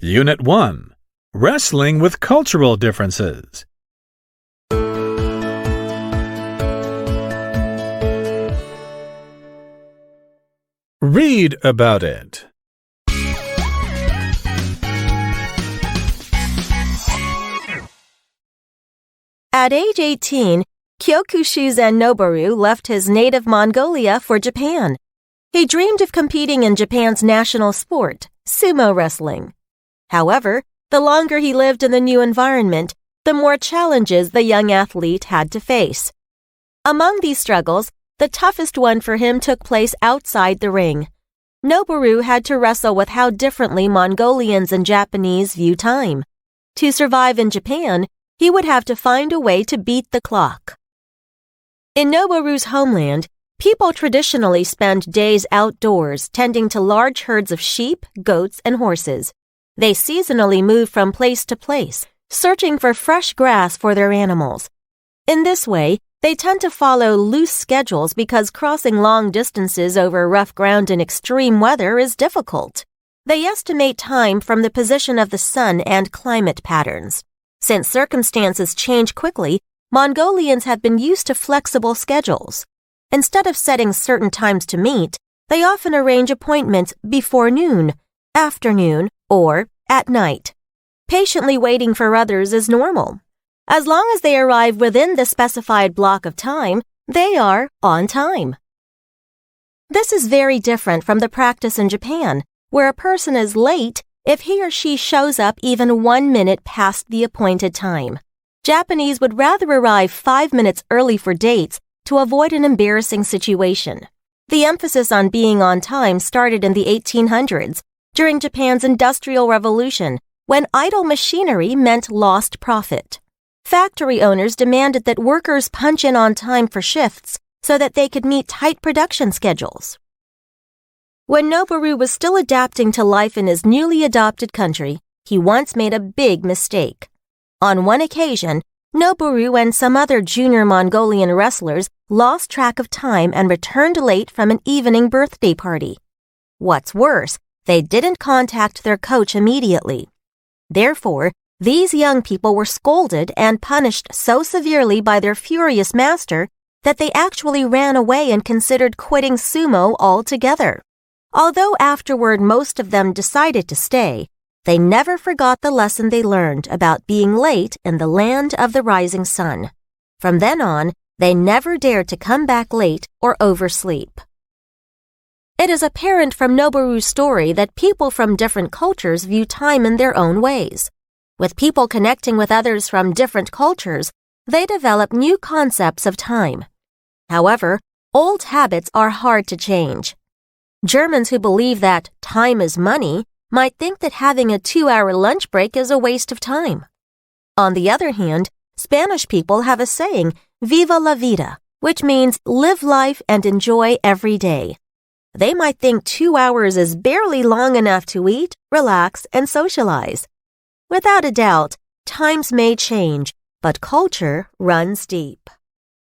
Unit 1. Wrestling with Cultural Differences. Read about it. At age 18, Kyokushuzen Noboru left his native Mongolia for Japan. He dreamed of competing in Japan's national sport, sumo wrestling. However, the longer he lived in the new environment, the more challenges the young athlete had to face. Among these struggles, the toughest one for him took place outside the ring. Noboru had to wrestle with how differently Mongolians and Japanese view time. To survive in Japan, he would have to find a way to beat the clock. In Noboru's homeland, people traditionally spend days outdoors tending to large herds of sheep, goats, and horses. They seasonally move from place to place, searching for fresh grass for their animals. In this way, they tend to follow loose schedules because crossing long distances over rough ground in extreme weather is difficult. They estimate time from the position of the sun and climate patterns. Since circumstances change quickly, Mongolians have been used to flexible schedules. Instead of setting certain times to meet, they often arrange appointments before noon, afternoon, or at night. Patiently waiting for others is normal. As long as they arrive within the specified block of time, they are on time. This is very different from the practice in Japan, where a person is late if he or she shows up even 1 minute past the appointed time. Japanese would rather arrive 5 minutes early for dates to avoid an embarrassing situation. The emphasis on being on time started in the 1800s, during Japan's Industrial Revolution, when idle machinery meant lost profit. Factory owners demanded that workers punch in on time for shifts so that they could meet tight production schedules. When Noboru was still adapting to life in his newly adopted country, he once made a big mistake. On one occasion, Noboru and some other junior Mongolian wrestlers lost track of time and returned late from an evening birthday party. What's worse, they didn't contact their coach immediately. Therefore, these young people were scolded and punished so severely by their furious master that they actually ran away and considered quitting sumo altogether. Although afterward most of them decided to stay, they never forgot the lesson they learned about being late in the land of the rising sun. From then on, they never dared to come back late or oversleep. It is apparent from Noboru's story that people from different cultures view time in their own ways. With people connecting with others from different cultures, they develop new concepts of time. However, old habits are hard to change. Germans who believe that time is money might think that having a 2-hour lunch break is a waste of time. On the other hand, Spanish people have a saying, "Viva la vida," which means live life and enjoy every day. They might think 2 hours is barely long enough to eat, relax, and socialize. Without a doubt, times may change, but culture runs deep.